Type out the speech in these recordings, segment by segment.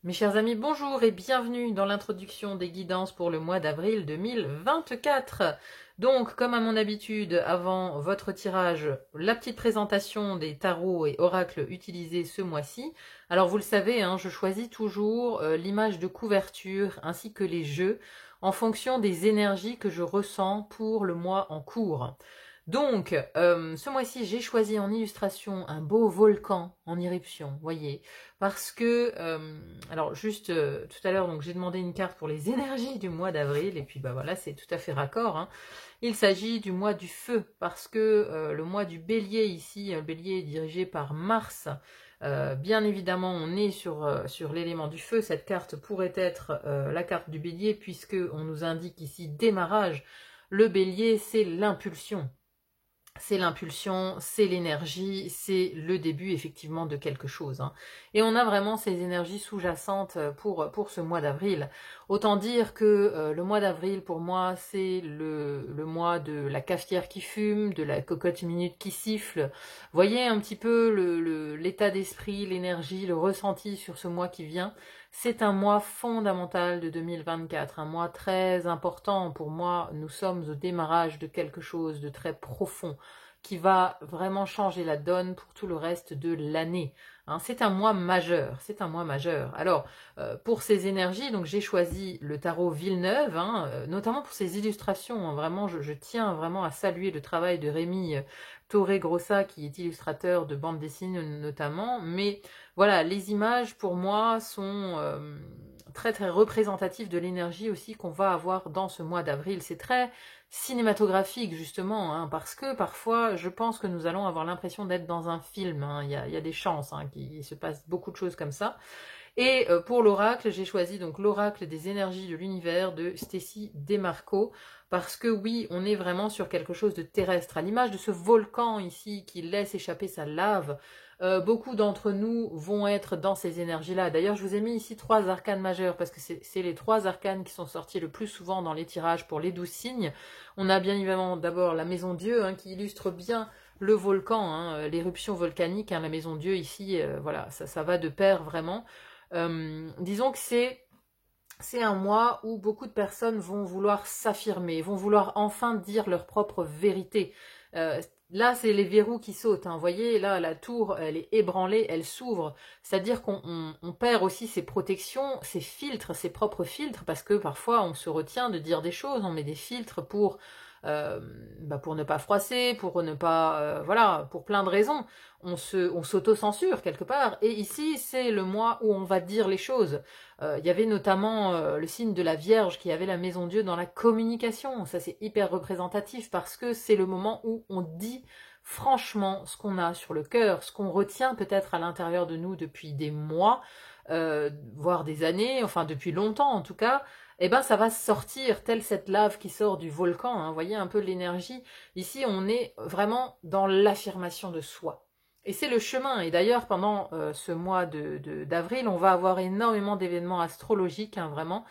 Mes chers amis, bonjour et bienvenue dans l'introduction des guidances pour le mois d'avril 2024. Donc, comme à mon habitude, avant votre tirage, la petite présentation des tarots et oracles utilisés ce mois-ci. Alors, vous le savez, je choisis toujours l'image de couverture ainsi que les jeux en fonction des énergies que je ressens pour le mois en cours. Donc, ce mois-ci, j'ai choisi en illustration un beau volcan en éruption, voyez, parce que, alors juste tout à l'heure, donc j'ai demandé une carte pour les énergies du mois d'avril, et puis bah voilà, c'est tout à fait raccord, hein. Il s'agit du mois du feu, parce que le mois du bélier ici, le bélier est dirigé par Mars. Bien évidemment, on est sur l'élément du feu. Cette carte pourrait être la carte du bélier, puisque on nous indique ici démarrage. Le bélier, c'est l'impulsion. C'est l'impulsion, c'est l'énergie, c'est le début effectivement de quelque chose, hein. Et on a vraiment ces énergies sous-jacentes pour ce mois d'avril. Autant dire que le mois d'avril pour moi c'est le mois de la cafetière qui fume, de la cocotte minute qui siffle. Voyez un petit peu l'état d'esprit, l'énergie, le ressenti sur ce mois qui vient. C'est un mois fondamental de 2024, un mois très important pour moi. Nous sommes au démarrage de quelque chose de très profond qui va vraiment changer la donne pour tout le reste de l'année. C'est un mois majeur, c'est un mois majeur. Alors, pour ces énergies, donc j'ai choisi le tarot Villeneuve, notamment pour ces illustrations. Vraiment, je tiens vraiment à saluer le travail de Rémi Torre-Grossa, qui est illustrateur de bande dessinée notamment. Mais voilà, les images pour moi sont très très représentatives de l'énergie aussi qu'on va avoir dans ce mois d'avril. C'est très cinématographique justement, parce que parfois je pense que nous allons avoir l'impression d'être dans un film, il y a des chances qu'il se passe beaucoup de choses comme ça. Et pour l'oracle, j'ai choisi donc l'oracle des énergies de l'univers de Stacy Demarco, parce que oui, on est vraiment sur quelque chose de terrestre, à l'image de ce volcan ici qui laisse échapper sa lave. Beaucoup d'entre nous vont être dans ces énergies-là. D'ailleurs, je vous ai mis ici 3 arcanes majeurs, parce que c'est les 3 arcanes qui sont sortis le plus souvent dans les tirages pour les 12 signes. On a bien évidemment d'abord la maison Dieu, qui illustre bien le volcan, l'éruption volcanique, la maison Dieu ici, voilà, ça va de pair vraiment. Disons que c'est un mois où beaucoup de personnes vont vouloir s'affirmer, vont vouloir enfin dire leur propre vérité. Là, c'est les verrous qui sautent. Vous voyez, là, la tour, elle est ébranlée, elle s'ouvre. C'est-à-dire qu'on perd aussi ses protections, ses filtres, ses propres filtres, parce que parfois, on se retient de dire des choses, on met des filtres pour ne pas froisser, pour ne pas... voilà, pour plein de raisons. On s'auto-censure quelque part. Et ici, c'est le mois où on va dire les choses. Il y avait notamment le signe de la Vierge qui avait la maison Dieu dans la communication. Ça, c'est hyper représentatif parce que c'est le moment où on dit franchement ce qu'on a sur le cœur, ce qu'on retient peut-être à l'intérieur de nous depuis des mois, voire des années, enfin depuis longtemps en tout cas. Eh ben, ça va sortir, telle cette lave qui sort du volcan. Vous voyez un peu l'énergie. Ici, on est vraiment dans l'affirmation de soi. Et c'est le chemin. Et d'ailleurs, pendant ce mois d'avril, on va avoir énormément d'événements astrologiques, vraiment.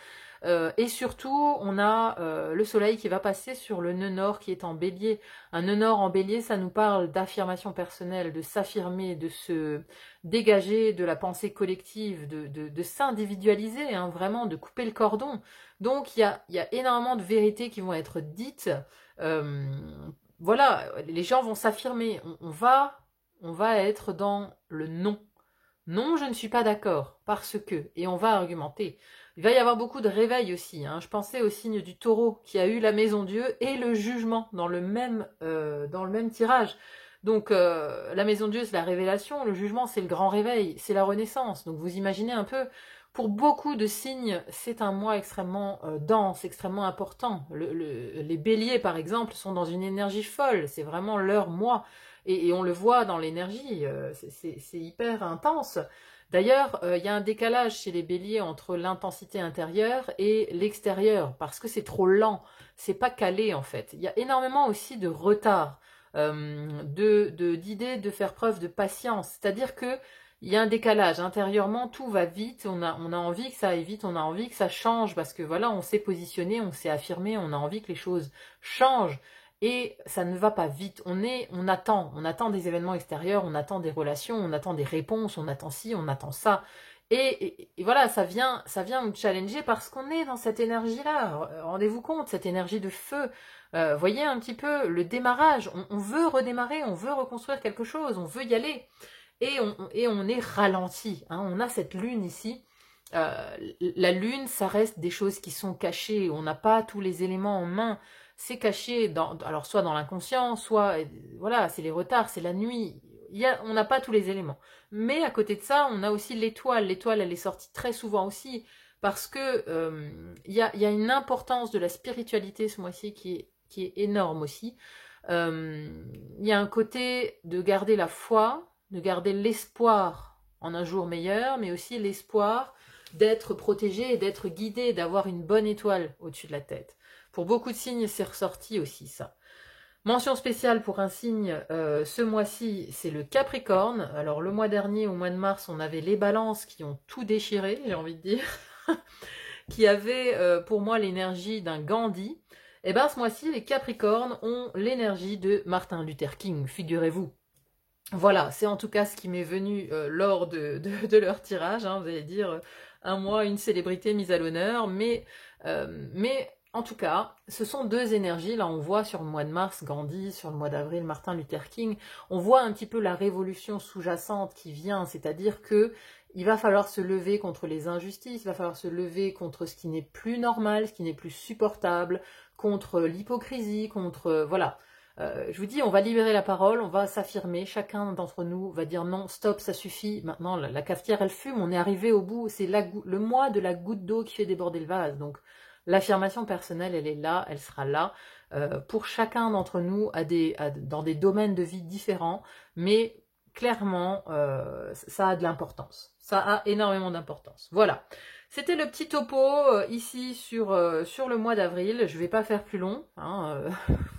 Et surtout, on a le soleil qui va passer sur le nœud nord qui est en bélier. Un nœud nord en bélier, ça nous parle d'affirmation personnelle, de s'affirmer, de se dégager de la pensée collective, de s'individualiser, vraiment, de couper le cordon. Donc, il y a énormément de vérités qui vont être dites. Voilà, les gens vont s'affirmer. On va être dans le non. Non, je ne suis pas d'accord, parce que, et on va argumenter. Il va y avoir beaucoup de réveil aussi. Je pensais au signe du taureau, qui a eu la maison Dieu et le jugement dans le même tirage. Donc, la maison Dieu, c'est la révélation, le jugement, c'est le grand réveil, c'est la renaissance. Donc, vous imaginez un peu, pour beaucoup de signes, c'est un mois extrêmement dense, extrêmement important. Les béliers, par exemple, sont dans une énergie folle, c'est vraiment leur mois. Et on le voit dans l'énergie, c'est hyper intense. D'ailleurs, il y a un décalage chez les béliers entre l'intensité intérieure et l'extérieur, parce que c'est trop lent, c'est pas calé en fait. Il y a énormément aussi de retard, d'idées de faire preuve de patience, c'est-à-dire que il y a un décalage intérieurement, tout va vite, on a envie que ça aille vite, on a envie que ça change, parce que voilà, on s'est positionné, on s'est affirmé, on a envie que les choses changent. Et ça ne va pas vite, on attend des événements extérieurs, on attend des relations, on attend des réponses, on attend ci, on attend ça. Et voilà, ça vient nous challenger parce qu'on est dans cette énergie-là. Rendez-vous compte, cette énergie de feu. Voyez un petit peu le démarrage. On veut redémarrer, on veut reconstruire quelque chose, on veut y aller. Et on est ralenti. Hein. On a cette lune ici. La lune, ça reste des choses qui sont cachées. On n'a pas tous les éléments en main. C'est caché, alors soit dans l'inconscient, soit voilà, c'est les retards, c'est la nuit. On n'a pas tous les éléments. Mais à côté de ça, on a aussi l'étoile. L'étoile, elle est sortie très souvent aussi parce que y a une importance de la spiritualité ce mois-ci qui est énorme aussi. Il y a un côté de garder la foi, de garder l'espoir en un jour meilleur, mais aussi l'espoir d'être protégé et d'être guidé, d'avoir une bonne étoile au-dessus de la tête. Pour beaucoup de signes, c'est ressorti aussi ça. Mention spéciale pour un signe, ce mois-ci, c'est le Capricorne. Alors le mois dernier, au mois de mars, on avait les balances qui ont tout déchiré, j'ai envie de dire, qui avaient pour moi l'énergie d'un Gandhi. Et bien ce mois-ci, les Capricornes ont l'énergie de Martin Luther King, figurez-vous. Voilà, c'est en tout cas ce qui m'est venu lors de leur tirage. Hein, vous allez dire, un mois, une célébrité mise à l'honneur, mais en tout cas, ce sont deux énergies. Là, on voit sur le mois de mars Gandhi, sur le mois d'avril Martin Luther King. On voit un petit peu la révolution sous-jacente qui vient, c'est-à-dire que il va falloir se lever contre les injustices, il va falloir se lever contre ce qui n'est plus normal, ce qui n'est plus supportable, contre l'hypocrisie, contre voilà. Je vous dis, on va libérer la parole, on va s'affirmer, chacun d'entre nous va dire non, stop, ça suffit, maintenant la cafetière elle fume, on est arrivé au bout, c'est le mois de la goutte d'eau qui fait déborder le vase, donc l'affirmation personnelle elle est là, elle sera là, pour chacun d'entre nous dans des domaines de vie différents, mais clairement ça a de l'importance, ça a énormément d'importance, voilà. C'était le petit topo ici sur le mois d'avril. Je ne vais pas faire plus long. Hein,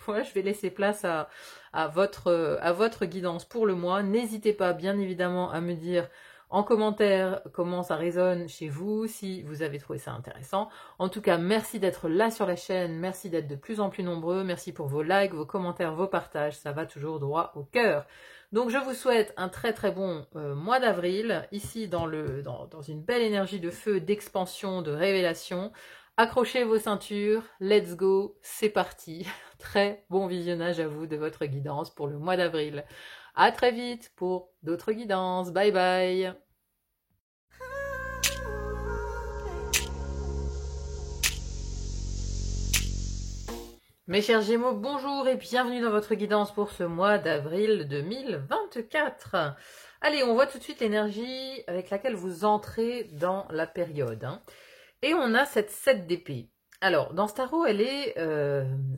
voilà, je vais laisser place à votre guidance pour le mois. N'hésitez pas, bien évidemment, à me dire en commentaire comment ça résonne chez vous, si vous avez trouvé ça intéressant. En tout cas, merci d'être là sur la chaîne. Merci d'être de plus en plus nombreux. Merci pour vos likes, vos commentaires, vos partages. Ça va toujours droit au cœur. Donc je vous souhaite un très très bon mois d'avril, ici dans une belle énergie de feu, d'expansion, de révélation. Accrochez vos ceintures, let's go, c'est parti. Très bon visionnage à vous de votre guidance pour le mois d'avril. À très vite pour d'autres guidances, bye bye. Mes chers Gémeaux, bonjour et bienvenue dans votre guidance pour ce mois d'avril 2024. Allez, on voit tout de suite l'énergie avec laquelle vous entrez dans la période. Hein. Et on a cette 7 d'épée. Alors, dans ce tarot, elle est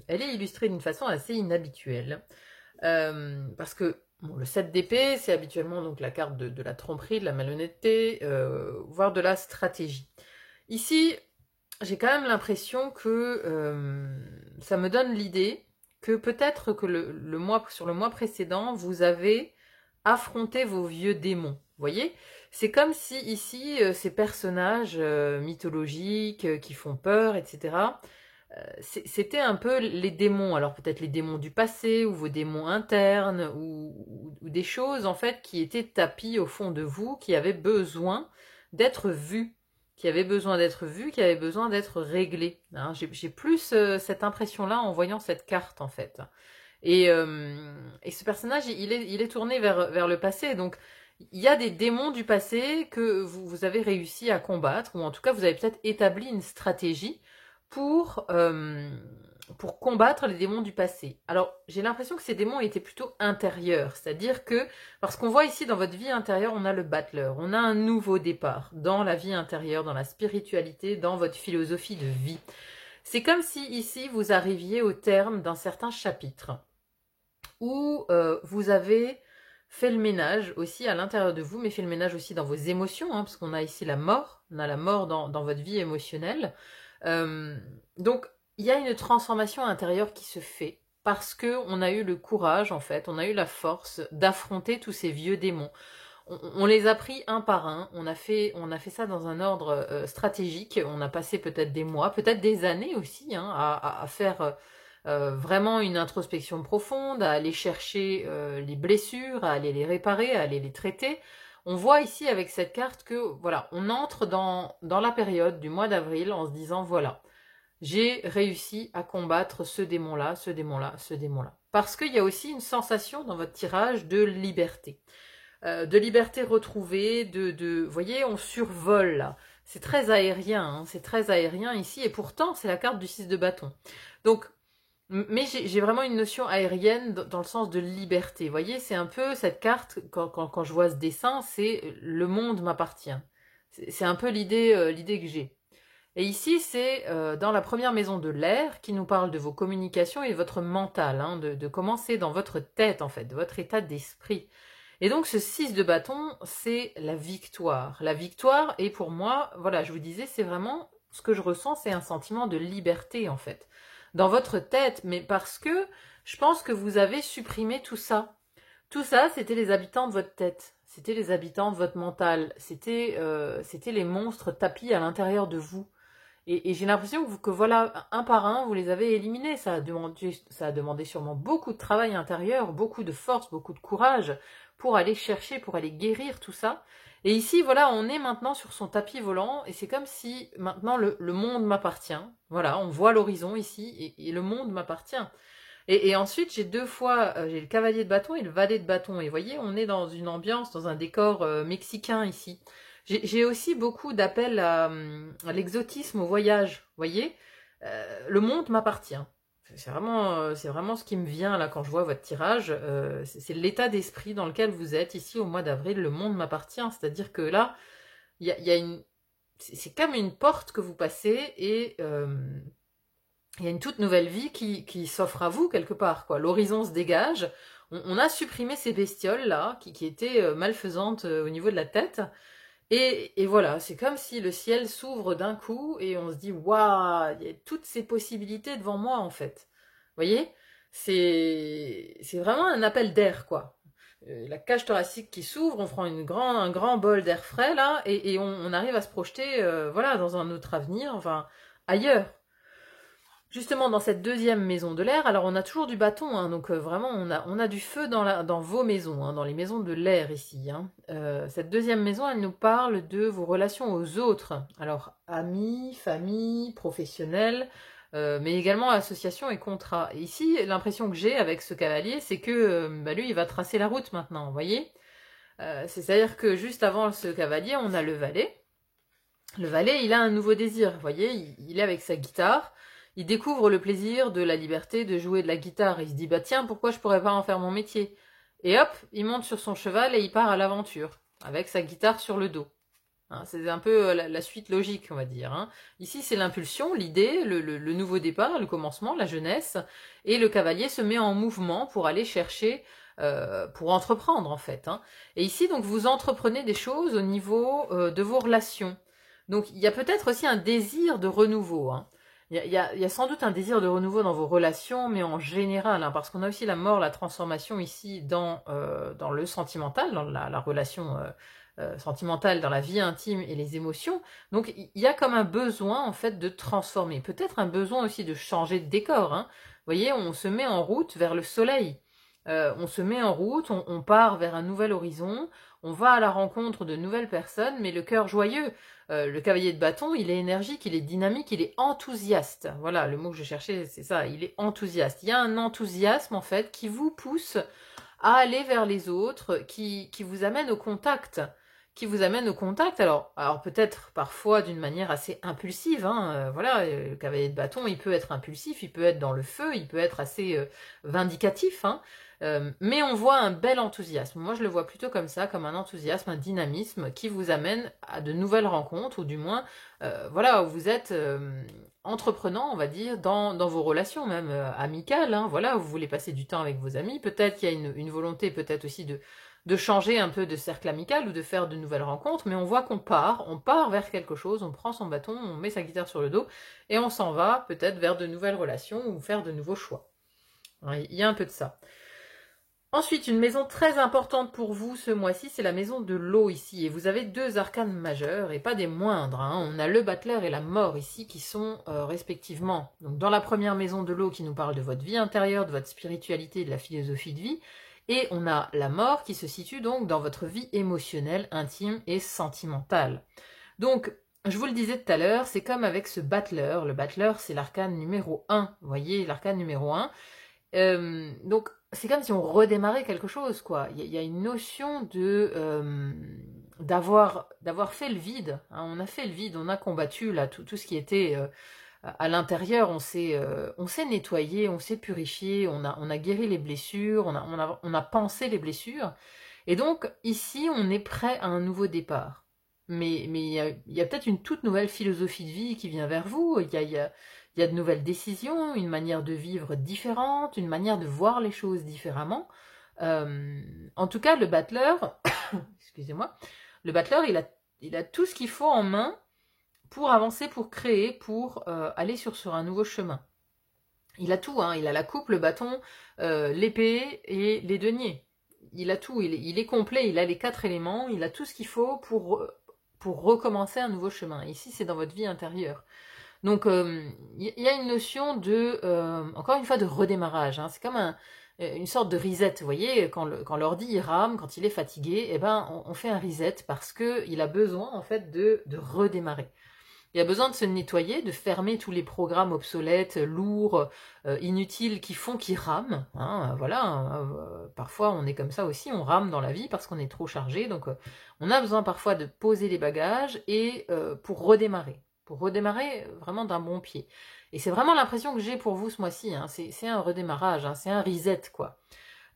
illustrée d'une façon assez inhabituelle. Parce que bon, le 7 d'épée, c'est habituellement donc la carte de la tromperie, de la malhonnêteté, voire de la stratégie. Ici, j'ai quand même l'impression que ça me donne l'idée que peut-être que sur le mois précédent, vous avez affronté vos vieux démons. Vous voyez? C'est comme si ici, ces personnages mythologiques qui font peur, etc., c'était un peu les démons. Alors peut-être les démons du passé, ou vos démons internes, ou des choses en fait qui étaient tapies au fond de vous, qui avaient besoin d'être vues. Qui avait besoin d'être vu, qui avait besoin d'être réglé. Hein. J'ai plus cette impression-là en voyant cette carte, en fait. Et ce personnage, il est tourné vers le passé. Donc, il y a des démons du passé que vous avez réussi à combattre, ou en tout cas, vous avez peut-être établi une stratégie pour combattre les démons du passé. Alors, j'ai l'impression que ces démons étaient plutôt intérieurs, c'est-à-dire que, parce qu'on voit ici dans votre vie intérieure, on a le battleur, on a un nouveau départ dans la vie intérieure, dans la spiritualité, dans votre philosophie de vie. C'est comme si ici, vous arriviez au terme d'un certain chapitre, où vous avez fait le ménage aussi à l'intérieur de vous, mais fait le ménage aussi dans vos émotions, hein, parce qu'on a ici la mort, on a la mort dans votre vie émotionnelle. Donc, il y a une transformation intérieure qui se fait parce qu'on a eu le courage, en fait, on a eu la force d'affronter tous ces vieux démons. On les a pris un par un, on a fait ça dans un ordre stratégique, on a passé peut-être des mois, peut-être des années aussi, hein, à faire vraiment une introspection profonde, à aller chercher les blessures, à aller les réparer, à aller les traiter. On voit ici avec cette carte que, voilà, on entre dans la période du mois d'avril en se disant, voilà, j'ai réussi à combattre ce démon-là, ce démon-là, ce démon-là. Parce qu'il y a aussi une sensation dans votre tirage de liberté retrouvée, vous voyez, on survole là. C'est très aérien, hein, c'est très aérien ici, et pourtant c'est la carte du 6 de bâton. Donc, mais j'ai vraiment une notion aérienne dans le sens de liberté. Vous voyez, c'est un peu cette carte, quand je vois ce dessin, c'est le monde m'appartient. C'est un peu l'idée que j'ai. Et ici, c'est dans la première maison de l'air qui nous parle de vos communications et de votre mental, hein, de comment c'est dans votre tête en fait, de votre état d'esprit. Et donc ce 6 de bâton, c'est la victoire. La victoire, et pour moi, voilà, je vous disais, c'est vraiment ce que je ressens, c'est un sentiment de liberté en fait. Dans votre tête, mais parce que je pense que vous avez supprimé tout ça. Tout ça, c'était les habitants de votre tête. C'était les habitants de votre mental. C'était les monstres tapis à l'intérieur de vous. Et j'ai l'impression que voilà, un par un, vous les avez éliminés. Ça a demandé sûrement beaucoup de travail intérieur, beaucoup de force, beaucoup de courage pour aller chercher, pour aller guérir tout ça. Et ici, voilà, on est maintenant sur son tapis volant et c'est comme si maintenant le monde m'appartient. Voilà, on voit l'horizon ici et le monde m'appartient. Et ensuite, j'ai deux fois, j'ai le cavalier de bâton et le valet de bâton. Et vous voyez, on est dans une ambiance, dans un décor mexicain ici. J'ai aussi beaucoup d'appels à l'exotisme, au voyage. Vous voyez, le monde m'appartient. C'est vraiment ce qui me vient là quand je vois votre tirage. C'est l'état d'esprit dans lequel vous êtes ici au mois d'avril. Le monde m'appartient. C'est-à-dire que là, il y a une, c'est comme une porte que vous passez et il y a une toute nouvelle vie qui s'offre à vous quelque part, quoi. L'horizon se dégage. On a supprimé ces bestioles là qui étaient malfaisantes au niveau de la tête. Et voilà, c'est comme si le ciel s'ouvre d'un coup et on se dit waouh, il y a toutes ces possibilités devant moi en fait. Vous voyez, c'est vraiment un appel d'air quoi. La cage thoracique qui s'ouvre, on prend un grand bol d'air frais là et on arrive à se projeter voilà dans un autre avenir, enfin ailleurs. Justement, dans cette deuxième maison de l'air, alors on a toujours du bâton, hein, donc vraiment on a du feu dans vos maisons, hein, dans les maisons de l'air ici. Hein. Cette deuxième maison, elle nous parle de vos relations aux autres. Alors, amis, famille, professionnels, mais également associations et contrats. Et ici, l'impression que j'ai avec ce cavalier, c'est que lui, il va tracer la route maintenant, vous voyez. C'est-à-dire que juste avant ce cavalier, on a le valet. Le valet, il a un nouveau désir, vous voyez, il est avec sa guitare. Il découvre le plaisir de la liberté de jouer de la guitare. Il se dit, bah tiens, pourquoi je pourrais pas en faire mon métier? Et hop, il monte sur son cheval et il part à l'aventure, avec sa guitare sur le dos. Hein, c'est un peu la suite logique, on va dire. Hein. Ici, c'est l'impulsion, l'idée, le nouveau départ, le commencement, la jeunesse. Et le cavalier se met en mouvement pour aller chercher, pour entreprendre en fait. Hein. Et ici, donc, vous entreprenez des choses au niveau de vos relations. Donc, il y a peut-être aussi un désir de renouveau. Hein. Il y a sans doute un désir de renouveau dans vos relations, mais en général, hein, parce qu'on a aussi la mort, la transformation ici dans le sentimental, dans la relation sentimentale, dans la vie intime et les émotions. Donc il y a comme un besoin en fait de transformer, peut-être un besoin aussi de changer de décor. Hein. Vous voyez, on se met en route vers le soleil. On se met en route, on part vers un nouvel horizon, on va à la rencontre de nouvelles personnes, mais le cœur joyeux. Le cavalier de bâton, il est énergique, il est dynamique, il est enthousiaste. Voilà, le mot que je cherchais, c'est ça, il est enthousiaste. Il y a un enthousiasme, en fait, qui vous pousse à aller vers les autres, qui vous amène au contact. Qui vous amène au contact, alors peut-être parfois d'une manière assez impulsive, hein, voilà, le cavalier de bâton, il peut être impulsif, il peut être dans le feu, il peut être assez vindicatif, hein, mais on voit un bel enthousiasme. Moi, je le vois plutôt comme ça, comme un enthousiasme, un dynamisme qui vous amène à de nouvelles rencontres, ou du moins, voilà, où vous êtes entreprenant, on va dire, dans vos relations même amicales. Hein, voilà, vous voulez passer du temps avec vos amis. Peut-être qu'il y a une volonté, peut-être aussi de changer un peu de cercle amical ou de faire de nouvelles rencontres, mais on voit qu'on part vers quelque chose, on prend son bâton, on met sa guitare sur le dos, et on s'en va peut-être vers de nouvelles relations ou faire de nouveaux choix. Il y a un peu de ça. Ensuite, une maison très importante pour vous ce mois-ci, c'est la maison de l'eau ici. Et vous avez deux arcanes majeurs, et pas des moindres. Hein. On a le battleur et la mort ici, qui sont respectivement donc dans la première maison de l'eau qui nous parle de votre vie intérieure, de votre spiritualité et de la philosophie de vie. Et on a la mort qui se situe donc dans votre vie émotionnelle, intime et sentimentale. Donc, je vous le disais tout à l'heure, c'est comme avec ce battleur. Le battleur, c'est l'arcane numéro 1. Vous voyez, l'arcane numéro 1. Donc, c'est comme si on redémarrait quelque chose, quoi. Il y a une notion d'avoir fait le vide. Hein. On a fait le vide, on a combattu là tout ce qui était à l'intérieur. On s'est nettoyé, on s'est purifié, on a guéri les blessures, on a pansé les blessures. Et donc, ici, on est prêt à un nouveau départ. Mais il y a peut-être une toute nouvelle philosophie de vie qui vient vers vous. Il y a de nouvelles décisions, une manière de vivre différente, une manière de voir les choses différemment. En tout cas, le battleur, excusez-moi, le battleur, il a tout ce qu'il faut en main pour avancer, pour créer, pour aller sur un nouveau chemin. Il a tout, hein, il a la coupe, le bâton, l'épée et les deniers. Il a tout, il est complet, il a les 4 éléments, il a tout ce qu'il faut pour recommencer un nouveau chemin. Ici, c'est dans votre vie intérieure. Donc, il y a une notion encore une fois, de redémarrage. Hein. C'est comme une sorte de reset. Vous voyez, quand l'ordi il rame, quand il est fatigué, eh ben, on fait un reset parce qu'il a besoin, en fait, de redémarrer. Il a besoin de se nettoyer, de fermer tous les programmes obsolètes, lourds, inutiles, qui font qu'il rame. Hein, voilà, parfois on est comme ça aussi, on rame dans la vie parce qu'on est trop chargé. Donc on a besoin parfois de poser les bagages et pour redémarrer vraiment d'un bon pied. Et c'est vraiment l'impression que j'ai pour vous ce mois-ci. Hein, c'est un redémarrage, hein, c'est un reset quoi.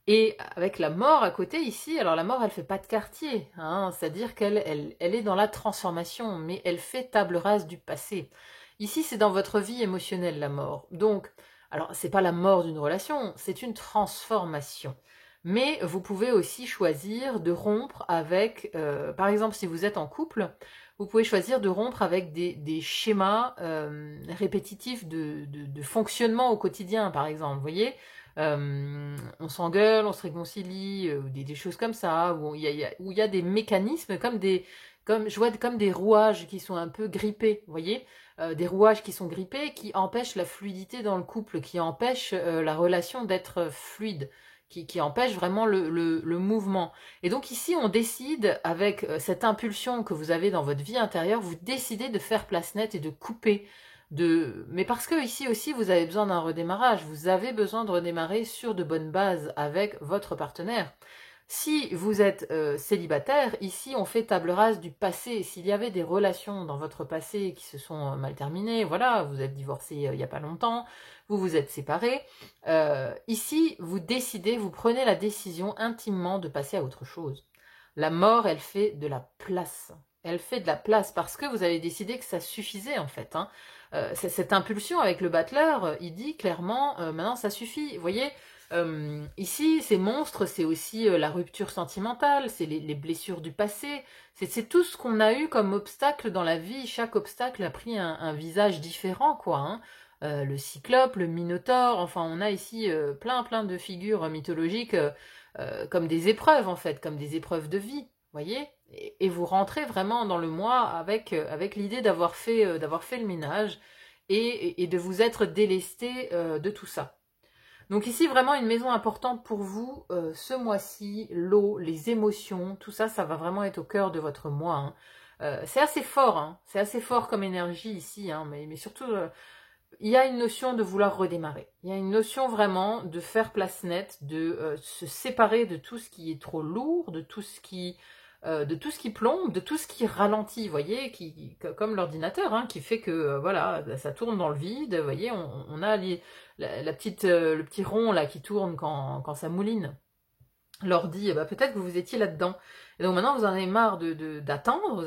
Et avec la mort à côté ici, alors la mort elle fait pas de quartier, hein, c'est-à-dire qu'elle est dans la transformation, mais elle fait table rase du passé. Ici c'est dans votre vie émotionnelle la mort. Donc, alors c'est pas la mort d'une relation, c'est une transformation. Mais vous pouvez aussi choisir de rompre avec, par exemple si vous êtes en couple, vous pouvez choisir de rompre avec des schémas répétitifs de fonctionnement au quotidien par exemple, vous voyez. On s'engueule, on se réconcilie, des choses comme ça, où il y a des mécanismes comme je vois comme des rouages qui sont un peu grippés, vous voyez, des rouages qui sont grippés, qui empêchent la fluidité dans le couple, qui empêchent la relation d'être fluide, qui empêchent vraiment le mouvement. Et donc ici, on décide, avec cette impulsion que vous avez dans votre vie intérieure, vous décidez de faire place nette et de couper. Mais parce que ici aussi vous avez besoin d'un redémarrage, vous avez besoin de redémarrer sur de bonnes bases avec votre partenaire. Si vous êtes célibataire, ici on fait table rase du passé. S'il y avait des relations dans votre passé qui se sont mal terminées, voilà, vous êtes divorcé il n'y a pas longtemps, vous vous êtes séparés, ici vous décidez, vous prenez la décision intimement de passer à autre chose. La mort, elle fait de la place. Elle fait de la place parce que vous avez décidé que ça suffisait en fait. Hein. Cette impulsion avec le battleur, il dit clairement, maintenant ça suffit. Vous voyez, ici, ces monstres, c'est aussi la rupture sentimentale, c'est les blessures du passé, c'est tout ce qu'on a eu comme obstacle dans la vie. Chaque obstacle a pris un visage différent, quoi. Hein. Le cyclope, le minotaure, enfin on a ici plein de figures mythologiques comme des épreuves en fait, comme des épreuves de vie, voyez, et vous rentrez vraiment dans le mois avec l'idée d'avoir fait le ménage et de vous être délesté de tout ça. Donc ici vraiment une maison importante pour vous ce mois-ci, l'eau, les émotions, tout ça, ça va vraiment être au cœur de votre mois. Hein. C'est assez fort, hein, c'est assez fort comme énergie ici, hein, mais surtout il y a une notion de vouloir redémarrer. Il y a une notion vraiment de faire place nette, de se séparer de tout ce qui est trop lourd, de tout ce qui plombe, de tout ce qui ralentit, vous voyez, comme l'ordinateur, hein, qui fait que voilà, ça tourne dans le vide. Vous voyez, on a le petit rond là qui tourne quand ça mouline. L'ordi, eh ben, peut-être que vous étiez là-dedans. Et donc maintenant, vous en avez marre d'attendre.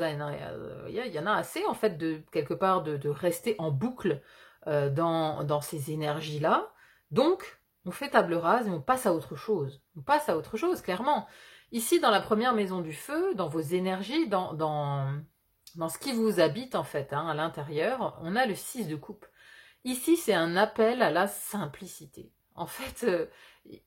Il y en a assez en fait de quelque part de rester en boucle dans ces énergies-là. Donc, on fait table rase et on passe à autre chose. On passe à autre chose, clairement. Ici, dans la première maison du feu, dans vos énergies, dans ce qui vous habite, en fait, hein, à l'intérieur, on a le 6 de coupe. Ici, c'est un appel à la simplicité. En fait,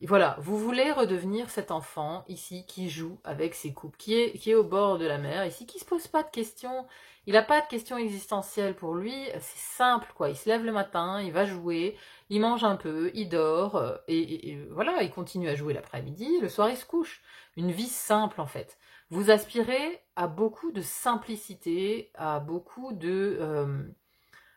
voilà, vous voulez redevenir cet enfant ici qui joue avec ses coupes, qui est au bord de la mer, ici, qui se pose pas de questions. Il n'a pas de questions existentielles pour lui, c'est simple quoi. Il se lève le matin, il va jouer, il mange un peu, il dort, et voilà, il continue à jouer l'après-midi, le soir il se couche. Une vie simple en fait. Vous aspirez à beaucoup de simplicité, à beaucoup de...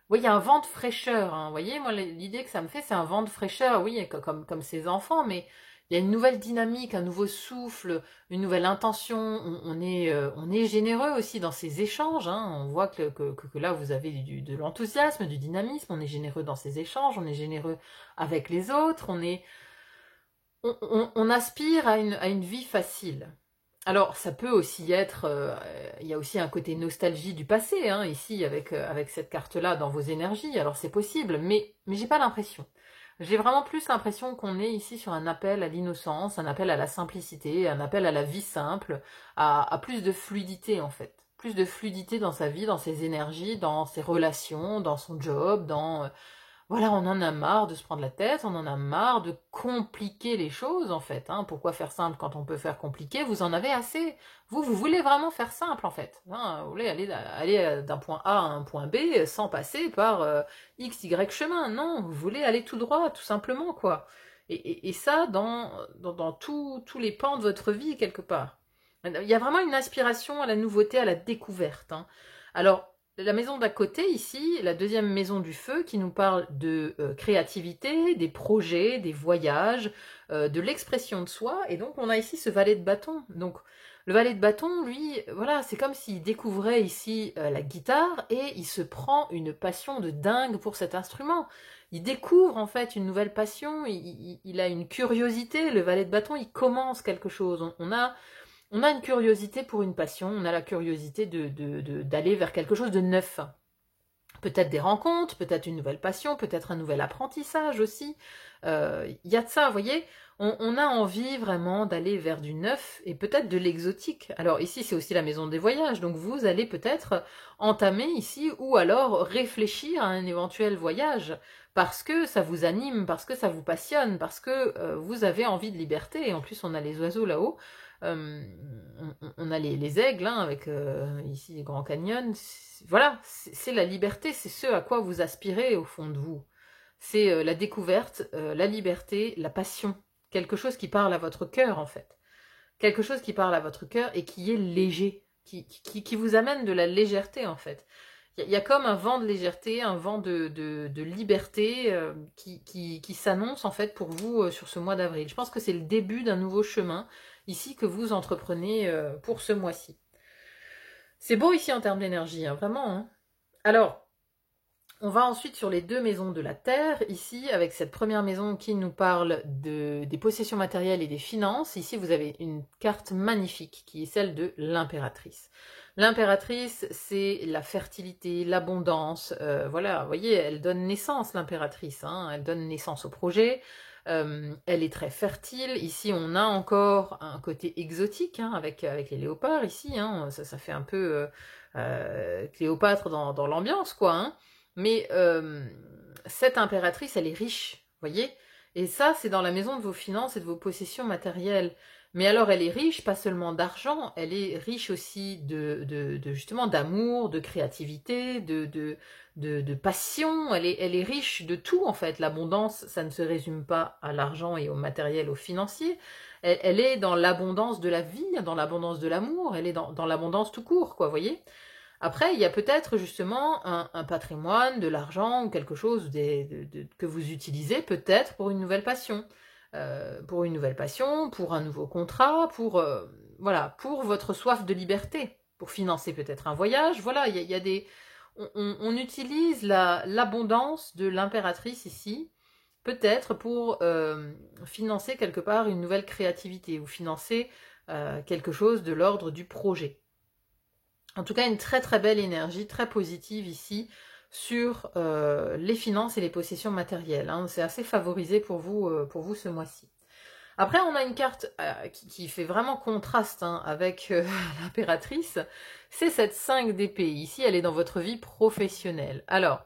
oui, il y a un vent de fraîcheur, hein. Vous voyez, moi, l'idée que ça me fait, c'est un vent de fraîcheur, oui, comme ses enfants, mais il y a une nouvelle dynamique, un nouveau souffle, une nouvelle intention. On est généreux aussi dans ces échanges, hein. On voit que là, vous avez de l'enthousiasme, du dynamisme. On est généreux dans ces échanges, on est généreux avec les autres, on aspire à une vie facile. Alors, ça peut aussi être, il y a aussi un côté nostalgie du passé, hein, ici, avec cette carte-là dans vos énergies, alors c'est possible, mais j'ai pas l'impression. J'ai vraiment plus l'impression qu'on est ici sur un appel à l'innocence, un appel à la simplicité, un appel à la vie simple, à plus de fluidité en fait. Plus de fluidité dans sa vie, dans ses énergies, dans ses relations, dans son job, dans... voilà, on en a marre de se prendre la tête, on en a marre de compliquer les choses en fait, hein. Pourquoi faire simple quand on peut faire compliqué? Vous en avez assez. Vous voulez vraiment faire simple en fait, hein. Vous voulez aller d'un point A à un point B sans passer par X, Y chemin. Non, vous voulez aller tout droit, tout simplement quoi. Et ça dans tous les pans de votre vie quelque part. Il y a vraiment une aspiration à la nouveauté, à la découverte, hein. Alors, la maison d'à côté, ici, la deuxième maison du feu, qui nous parle de créativité, des projets, des voyages, de l'expression de soi. Et donc, on a ici ce valet de bâton. Donc, le valet de bâton, lui, voilà, c'est comme s'il découvrait ici la guitare et il se prend une passion de dingue pour cet instrument. Il découvre en fait une nouvelle passion, il a une curiosité. Le valet de bâton, il commence quelque chose. On a une curiosité pour une passion, on a la curiosité d'aller vers quelque chose de neuf. Peut-être des rencontres, peut-être une nouvelle passion, peut-être un nouvel apprentissage aussi. Y a de ça, vous voyez, on a envie vraiment d'aller vers du neuf et peut-être de l'exotique. Alors ici, c'est aussi la maison des voyages, donc vous allez peut-être entamer ici ou alors réfléchir à un éventuel voyage parce que ça vous anime, parce que ça vous passionne, parce que vous avez envie de liberté. Et en plus, on a les oiseaux là-haut. On a les aigles, hein, avec ici les Grands Canyons. Voilà, c'est la liberté, c'est ce à quoi vous aspirez au fond de vous. C'est la découverte, la liberté, la passion. Quelque chose qui parle à votre cœur, en fait. Quelque chose qui parle à votre cœur et qui est léger, qui vous amène de la légèreté, en fait. Il y a comme un vent de légèreté, un vent de liberté qui s'annonce, en fait, pour vous sur ce mois d'avril. Je pense que c'est le début d'un nouveau chemin, ici, que vous entreprenez pour ce mois-ci. C'est beau ici en termes d'énergie, hein, vraiment, hein. Alors, on va ensuite sur les deux maisons de la Terre, ici, avec cette première maison qui nous parle des possessions matérielles et des finances. Ici, vous avez une carte magnifique qui est celle de l'impératrice. L'impératrice, c'est la fertilité, l'abondance. Voilà, vous voyez, elle donne naissance, l'impératrice, hein, elle donne naissance au projet. Elle est très fertile. Ici, on a encore un côté exotique, hein, avec les léopards, ici. Hein, ça fait un peu Cléopâtre dans l'ambiance, quoi, hein. Mais cette impératrice, elle est riche, voyez. Et ça, c'est dans la maison de vos finances et de vos possessions matérielles. Mais alors, elle est riche, pas seulement d'argent, elle est riche aussi justement d'amour, de créativité, de passion. Elle est riche de tout, en fait. L'abondance, ça ne se résume pas à l'argent et au matériel, au financier. Elle est dans l'abondance de la vie, dans l'abondance de l'amour, elle est dans l'abondance tout court, quoi, voyez. Après, il y a peut-être justement un patrimoine, de l'argent ou quelque chose que vous utilisez peut-être pour une nouvelle passion. Pour une nouvelle passion, pour un nouveau contrat, voilà, pour votre soif de liberté, pour financer peut-être un voyage. Voilà, il y a des... On utilise l'abondance de l'impératrice ici, peut-être pour financer quelque part une nouvelle créativité ou financer quelque chose de l'ordre du projet. En tout cas, une très très belle énergie, très positive ici, sur les finances et les possessions matérielles, hein. C'est assez favorisé pour vous ce mois-ci. Après, on a une carte qui fait vraiment contraste, hein, avec l'impératrice. C'est cette 5 d'épée. Ici, elle est dans votre vie professionnelle. Alors,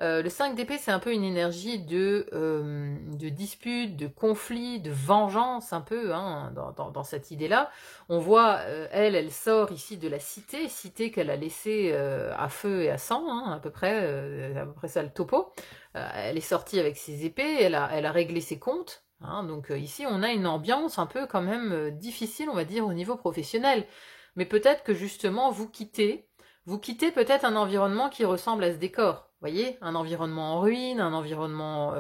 Le 5 d'épée, c'est un peu une énergie de dispute, de conflit, de vengeance, un peu, hein, dans cette idée-là. On voit, elle sort ici de la cité qu'elle a laissée à feu et à sang, hein, à peu près ça le topo. Elle est sortie avec ses épées, elle a réglé ses comptes. Hein, donc ici, on a une ambiance un peu quand même difficile, on va dire, au niveau professionnel. Mais peut-être que justement, vous quittez peut-être un environnement qui ressemble à ce décor. Vous voyez, un environnement en ruine, un environnement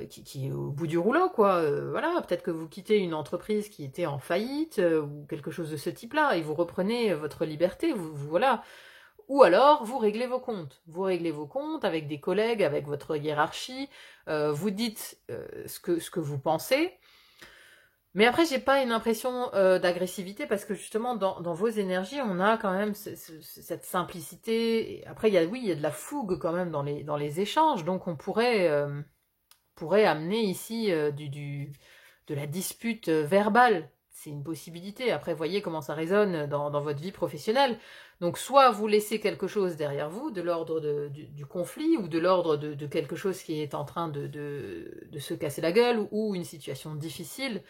qui est au bout du rouleau, quoi. Voilà, peut-être que vous quittez une entreprise qui était en faillite ou quelque chose de ce type-là, et vous reprenez votre liberté. Voilà. Ou alors, vous réglez vos comptes. Vous réglez vos comptes avec des collègues, avec votre hiérarchie. Vous dites ce que vous pensez. Mais après, j'ai pas une impression d'agressivité parce que justement, dans vos énergies, on a quand même cette simplicité. Et après, il y a de la fougue quand même dans les échanges. Donc, on pourrait amener ici de la dispute verbale. C'est une possibilité. Après, voyez comment ça résonne dans votre vie professionnelle. Donc, soit vous laissez quelque chose derrière vous, de l'ordre du conflit, ou de l'ordre de quelque chose qui est en train de se casser la gueule, ou une situation difficile.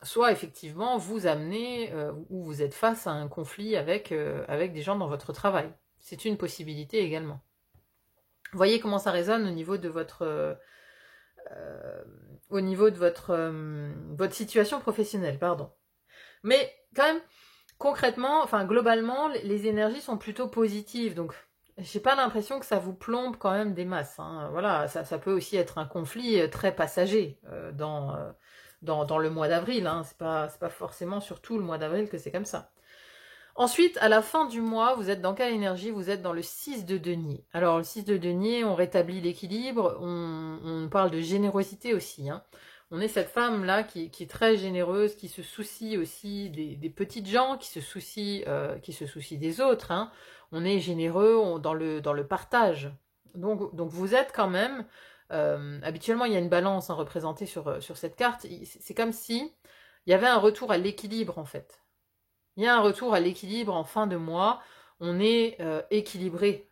Soit effectivement vous amenez ou vous êtes face à un conflit avec des gens dans votre travail. C'est une possibilité également. Voyez comment ça résonne au niveau de votre votre situation professionnelle, pardon. Mais quand même, concrètement, enfin globalement, les énergies sont plutôt positives, donc j'ai pas l'impression que ça vous plombe quand même des masses. Hein. Voilà, ça peut aussi être un conflit très passager dans le mois d'avril, hein. C'est pas forcément surtout le mois d'avril que c'est comme ça. Ensuite, à la fin du mois, vous êtes dans quelle énergie? Vous êtes dans le 6 de denier. Alors, le 6 de denier, on rétablit l'équilibre, on parle de générosité aussi. Hein. On est cette femme-là qui est très généreuse, qui se soucie aussi des petites gens, qui se soucie des autres. Hein. On est généreux dans le partage. Donc vous êtes quand même... habituellement, il y a une balance représentée sur cette carte. C'est comme si il y avait un retour à l'équilibre, en fait. Il y a un retour à l'équilibre en fin de mois. On est équilibré.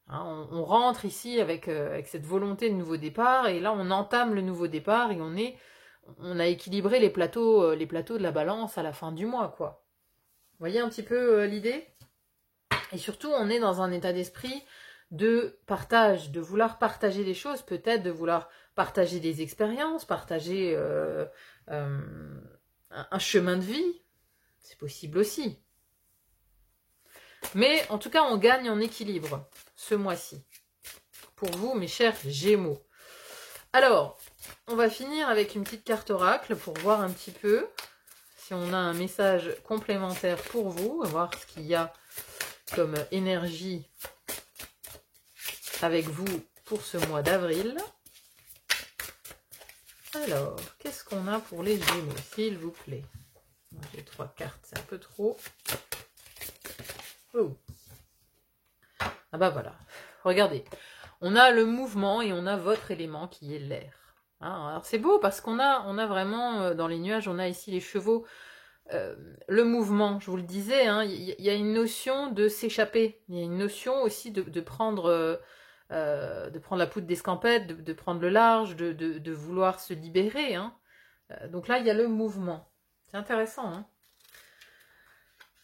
Hein, on rentre ici avec cette volonté de nouveau départ, et là, on entame le nouveau départ, et on a équilibré les plateaux de la balance à la fin du mois, quoi. Vous voyez un petit peu l'idée? Et surtout, on est dans un état d'esprit de partage, de vouloir partager des choses, peut-être de vouloir partager des expériences, partager un chemin de vie, c'est possible aussi. Mais en tout cas, on gagne en équilibre ce mois-ci. Pour vous, mes chers Gémeaux. Alors, on va finir avec une petite carte oracle pour voir un petit peu si on a un message complémentaire pour vous. On va voir ce qu'il y a comme énergie avec vous pour ce mois d'avril. Alors, qu'est-ce qu'on a pour les Gémeaux, s'il vous plaît? J'ai 3 cartes, c'est un peu trop. Oh. Ah bah voilà, regardez. On a le mouvement et on a votre élément qui est l'air. Hein, alors c'est beau parce qu'on a vraiment, dans les nuages, on a ici les chevaux. Le mouvement, je vous le disais, hein, y a une notion de s'échapper. Il y a une notion aussi de prendre la poudre d'escampette, de prendre le large, de vouloir se libérer. Hein. Donc là, il y a le mouvement. C'est intéressant. Hein.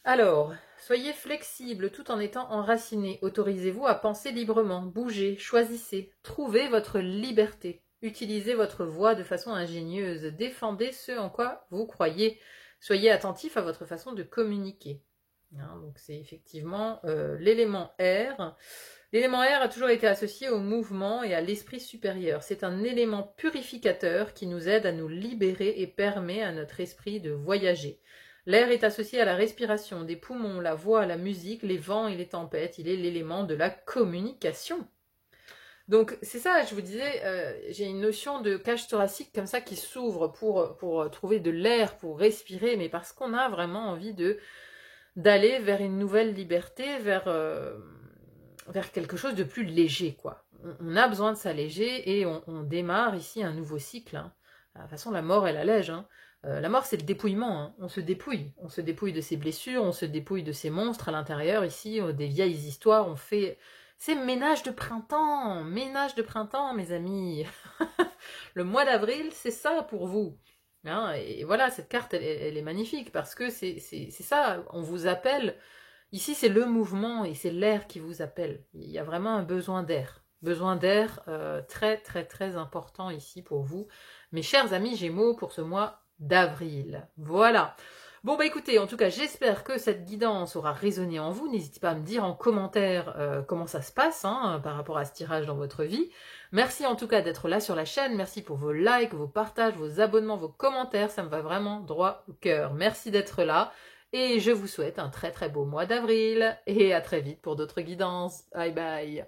Alors, soyez flexible tout en étant enraciné. Autorisez-vous à penser librement, bougez, choisissez, trouvez votre liberté. Utilisez votre voix de façon ingénieuse. Défendez ce en quoi vous croyez. Soyez attentif à votre façon de communiquer. Hein, donc c'est effectivement l'élément air. L'élément air a toujours été associé au mouvement et à l'esprit supérieur. C'est un élément purificateur qui nous aide à nous libérer et permet à notre esprit de voyager. L'air est associé à la respiration, des poumons, la voix, la musique, les vents et les tempêtes. Il est l'élément de la communication. Donc c'est ça, je vous disais, j'ai une notion de cage thoracique comme ça qui s'ouvre pour trouver de l'air, pour respirer, mais parce qu'on a vraiment envie d'aller vers une nouvelle liberté, vers quelque chose de plus léger, quoi. On a besoin de s'alléger et on démarre ici un nouveau cycle. Hein. De toute façon, la mort, elle allège. Hein. La mort, c'est le dépouillement. Hein. On se dépouille de ses blessures, on se dépouille de ses monstres à l'intérieur. Ici, des vieilles histoires, C'est ménage de printemps, mes amis. Le mois d'avril, c'est ça pour vous. Hein, et voilà, cette carte, elle est magnifique parce que c'est ça, on vous appelle. Ici, c'est le mouvement et c'est l'air qui vous appelle. Il y a vraiment un besoin d'air. Besoin d'air très, très, très important ici pour vous. Mes chers amis Gémeaux, pour ce mois d'avril. Voilà. Bon, bah écoutez, en tout cas, j'espère que cette guidance aura résonné en vous. N'hésitez pas à me dire en commentaire comment ça se passe par rapport à ce tirage dans votre vie. Merci en tout cas d'être là sur la chaîne. Merci pour vos likes, vos partages, vos abonnements, vos commentaires. Ça me va vraiment droit au cœur. Merci d'être là. Et je vous souhaite un très très beau mois d'avril. Et à très vite pour d'autres guidances. Bye bye.